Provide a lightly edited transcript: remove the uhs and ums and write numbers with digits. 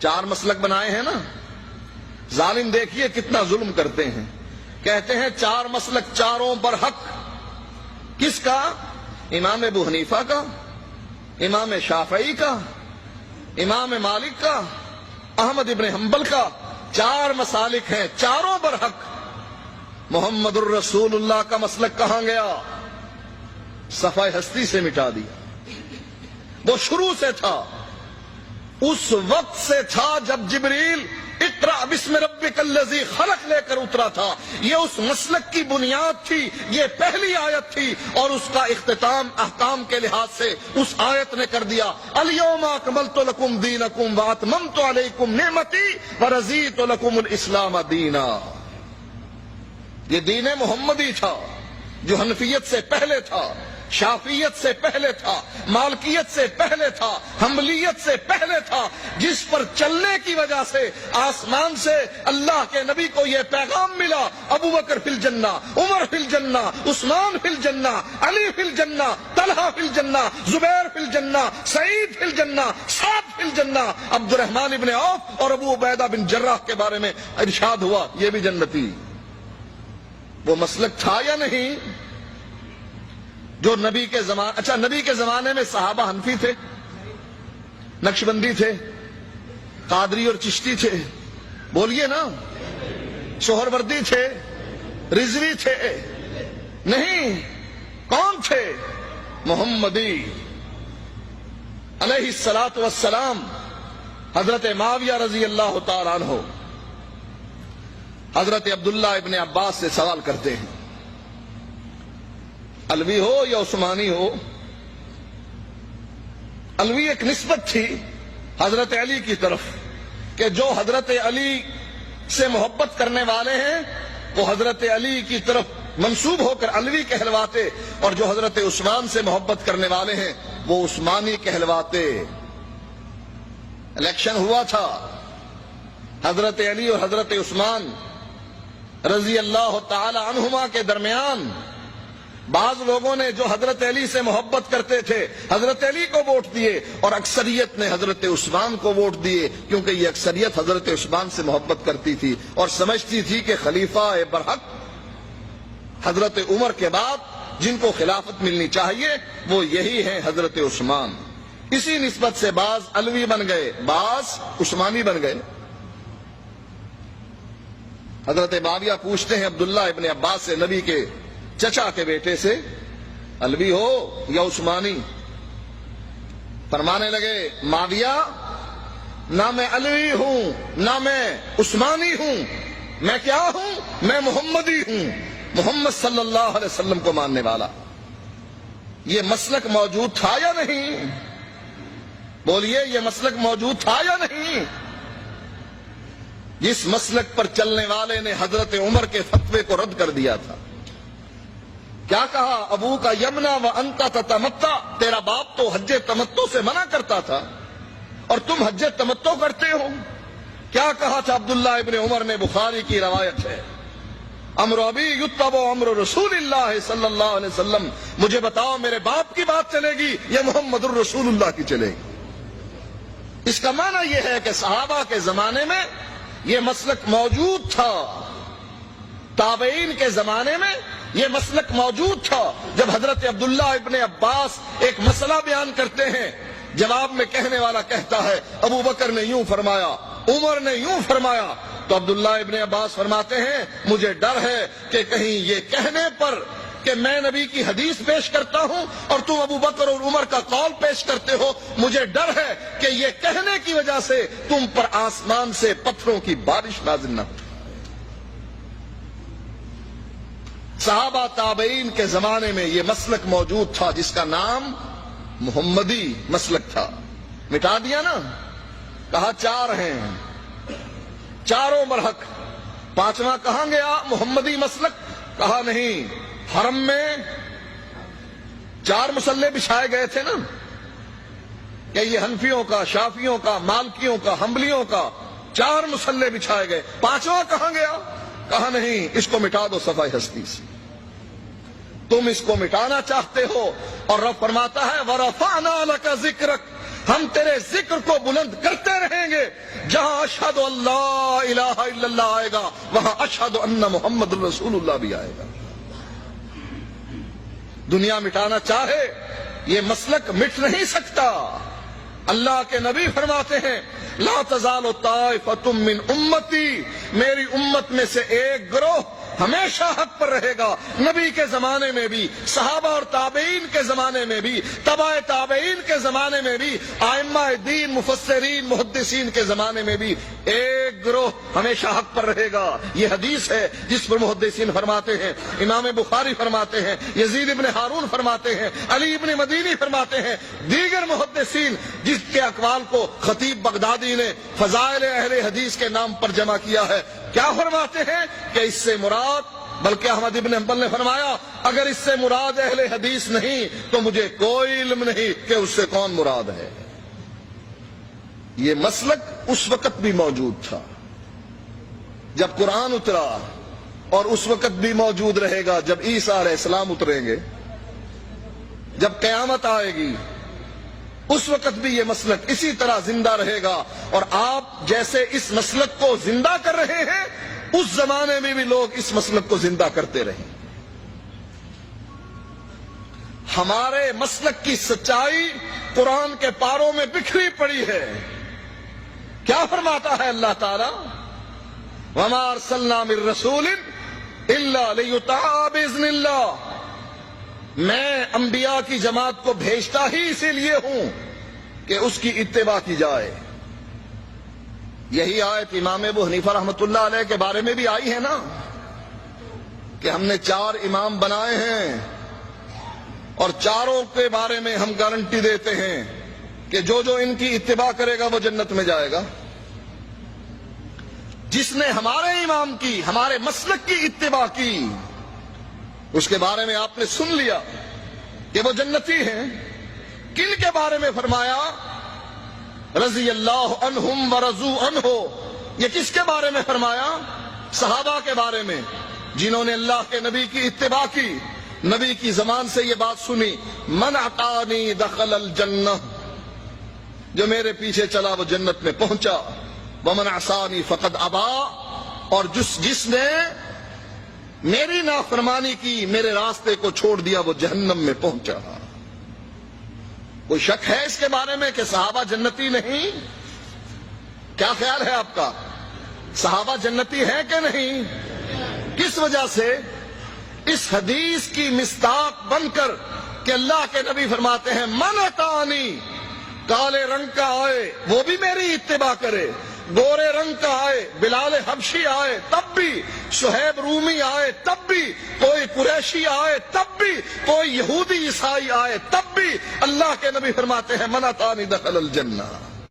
چار مسلک بنائے ہیں نا. ظالم دیکھیے کتنا ظلم کرتے ہیں. کہتے ہیں چار مسلک چاروں پر حق. کس کا؟ امام ابو حنیفہ کا، امام شافعی کا، امام مالک کا، احمد ابن حنبل کا. چار مسالک ہیں، چاروں پر حق. محمد الرسول اللہ کا مسلک کہاں گیا؟ صفحہ ہستی سے مٹا دیا. وہ شروع سے تھا، اس وقت سے تھا جب جبریل اقرأ بسم ربک الذی خلق لے کر اترا تھا. یہ اس مسلک کی بنیاد تھی، یہ پہلی آیت تھی، اور اس کا اختتام احکام کے لحاظ سے اس آیت نے کر دیا الیوم اکملت لکم دینکم واتممت علیکم نعمتی ورضیت لکم الاسلام دینا. یہ دین محمدی تھا جو حنفیت سے پہلے تھا، شافیت سے پہلے تھا، مالکیت سے پہلے تھا، حنبلیت سے پہلے تھا، جس پر چلنے کی وجہ سے آسمان سے اللہ کے نبی کو یہ پیغام ملا ابو بکر فی الجنہ، عمر فی الجنہ، عثمان فی الجنہ، علی فی الجنہ، طلحہ فی الجنہ، زبیر فی الجنہ، سعید فی الجنہ، سعد فی الجنہ. عبد الرحمن ابن عوف اور ابو عبیدہ بن جراح کے بارے میں ارشاد ہوا یہ بھی جنتی. وہ مسلک تھا یا نہیں جو نبی کے زمانے؟ اچھا، نبی کے زمانے میں صحابہ حنفی تھے، نقشبندی تھے، قادری اور چشتی تھے؟ بولیے نا. سہروردی تھے، رضوی تھے؟ نہیں. کون تھے؟ محمدی علیہ الصلاۃ والسلام. حضرت معاویہ رضی اللہ تعالی عنہ حضرت عبداللہ ابن عباس سے سوال کرتے ہیں، علوی ہو یا عثمانی ہو. علوی ایک نسبت تھی حضرت علی کی طرف کہ جو حضرت علی سے محبت کرنے والے ہیں وہ حضرت علی کی طرف منسوب ہو کر علوی کہلواتے، اور جو حضرت عثمان سے محبت کرنے والے ہیں وہ عثمانی کہلواتے. الیکشن ہوا تھا حضرت علی اور حضرت عثمان رضی اللہ تعالی عنہما کے درمیان. بعض لوگوں نے جو حضرت علی سے محبت کرتے تھے حضرت علی کو ووٹ دیے، اور اکثریت نے حضرت عثمان کو ووٹ دیے، کیونکہ یہ اکثریت حضرت عثمان سے محبت کرتی تھی اور سمجھتی تھی کہ خلیفہ برحق حضرت عمر کے بعد جن کو خلافت ملنی چاہیے وہ یہی ہیں حضرت عثمان. اسی نسبت سے بعض علوی بن گئے، بعض عثمانی بن گئے. حضرت معاویہ پوچھتے ہیں عبداللہ ابن عباس سے، نبی کے چچا کے بیٹے سے، علوی ہو یا عثمانی؟ فرمانے لگے معاویہ نہ میں علوی ہوں نہ میں عثمانی ہوں، میں کیا ہوں؟ میں محمدی ہوں، محمد صلی اللہ علیہ وسلم کو ماننے والا. یہ مسلک موجود تھا یا نہیں؟ بولیے، یہ مسلک موجود تھا یا نہیں؟ جس مسلک پر چلنے والے نے حضرت عمر کے فتوے کو رد کر دیا تھا. کیا کہا؟ ابو کا یمنا و انتا تتمتع، تیرا باپ تو حج تمتع سے منع کرتا تھا اور تم حج تمتع کرتے ہو. کیا کہا تھا عبداللہ ابن عمر نے؟ بخاری کی روایت ہے، امر ابی یتبع امر رسول اللہ صلی اللہ علیہ وسلم. مجھے بتاؤ میرے باپ کی بات چلے گی یا محمد الرسول اللہ کی چلے گی؟ اس کا معنی یہ ہے کہ صحابہ کے زمانے میں یہ مسلک موجود تھا، تابعین کے زمانے میں یہ مسلک موجود تھا. جب حضرت عبداللہ ابن عباس ایک مسئلہ بیان کرتے ہیں، جواب میں کہنے والا کہتا ہے ابو بکر نے یوں فرمایا، عمر نے یوں فرمایا، تو عبداللہ ابن عباس فرماتے ہیں مجھے ڈر ہے کہ کہیں یہ کہنے پر کہ میں نبی کی حدیث پیش کرتا ہوں اور تم ابو بکر اور عمر کا قول پیش کرتے ہو، مجھے ڈر ہے کہ یہ کہنے کی وجہ سے تم پر آسمان سے پتھروں کی بارش نازل نہ ہو. صحابہ تابعین کے زمانے میں یہ مسلک موجود تھا جس کا نام محمدی مسلک تھا. مٹا دیا نا. کہا چار ہیں، چاروں برحق. پانچواں کہاں گیا؟ محمدی مسلک. کہا نہیں، حرم میں چار مصلے بچھائے گئے تھے نا، کہ یہ حنفیوں کا، شافیوں کا، مالکیوں کا، حنبلیوں کا چار مصلے بچھائے گئے. پانچواں کہاں گیا؟ کہا نہیں، اس کو مٹا دو صفحہ ہستی سے. تم اس کو مٹانا چاہتے ہو، اور رب فرماتا ہے وَرَفَعْنَا لَكَ ذِكْرَكَ، ہم تیرے ذکر کو بلند کرتے رہیں گے. جہاں اشہد اللہ الہ الا اللہ آئے گا وہاں اشہد ان محمد رسول اللہ بھی آئے گا. دنیا مٹانا چاہے یہ مسلک مٹ نہیں سکتا. اللہ کے نبی فرماتے ہیں لا تزال طائفۃ من امتی، میری امت میں سے ایک گروہ ہمیشہ حق پر رہے گا. نبی کے زمانے میں بھی، صحابہ اور تابعین کے زمانے میں بھی، تبع تابعین کے زمانے میں بھی، ائمہ دین مفسرین محدثین کے زمانے میں بھی ایک گروہ ہمیشہ حق پر رہے گا. یہ حدیث ہے جس پر محدثین فرماتے ہیں، امام بخاری فرماتے ہیں، یزید ابن ہارون فرماتے ہیں، علی ابن مدینی فرماتے ہیں، دیگر محدثین جس کے اقوال کو خطیب بغدادی نے فضائل اہل حدیث کے نام پر جمع کیا ہے. کیا فرماتے ہیں کہ اس سے مراد، بلکہ احمد ابن حنبل نے فرمایا اگر اس سے مراد اہل حدیث نہیں تو مجھے کوئی علم نہیں کہ اس سے کون مراد ہے. یہ مسلک اس وقت بھی موجود تھا جب قرآن اترا، اور اس وقت بھی موجود رہے گا جب عیسیٰ علیہ السلام اتریں گے، جب قیامت آئے گی اس وقت بھی یہ مسلک اسی طرح زندہ رہے گا. اور آپ جیسے اس مسلک کو زندہ کر رہے ہیں اس زمانے میں بھی لوگ اس مسلک کو زندہ کرتے رہے. ہمارے مسلک کی سچائی قرآن کے پاروں میں بکھری پڑی ہے. کیا فرماتا ہے اللہ تعالی؟ وما ارسلنا من رسول الا لیطاع باذن اللہ، میں انبیاء کی جماعت کو بھیجتا ہی اسی لیے ہوں کہ اس کی اتباع کی جائے. یہی آیت امام ابو حنیفہ رحمۃ اللہ علیہ کے بارے میں بھی آئی ہے نا کہ ہم نے 4 امام بنائے ہیں اور چاروں کے بارے میں ہم گارنٹی دیتے ہیں کہ جو ان کی اتباع کرے گا وہ جنت میں جائے گا. جس نے ہمارے امام کی، ہمارے مسلک کی اتباع کی، اس کے بارے میں آپ نے سن لیا کہ وہ جنتی ہیں. کن کے بارے میں فرمایا؟ رضی اللہ عنہم ورضوا عنہ. یہ کس کے بارے میں فرمایا؟ صحابہ کے بارے میں جنہوں نے اللہ کے نبی کی اتباع کی، نبی کی زبان سے یہ بات سنی من اطاعنی دخل الجنہ، جو میرے پیچھے چلا وہ جنت میں پہنچا. ومن عصانی فقد ابا، اور جس نے میری نافرمانی کی، میرے راستے کو چھوڑ دیا، وہ جہنم میں پہنچا. کوئی شک ہے اس کے بارے میں کہ صحابہ جنتی نہیں؟ کیا خیال ہے آپ کا؟ صحابہ جنتی ہیں کہ نہیں؟ کس وجہ سے؟ اس حدیث کی مصداق بن کر کہ اللہ کے نبی فرماتے ہیں من اطاعنی، کالے رنگ کا آئے وہ بھی میری اتباع کرے، گورے رنگ کا آئے، بلال حبشی آئے تب بھی، شہیب رومی آئے تب بھی، کوئی قریشی آئے تب بھی، کوئی یہودی عیسائی آئے تب بھی، اللہ کے نبی فرماتے ہیں من اطاعنی دخل الجنہ.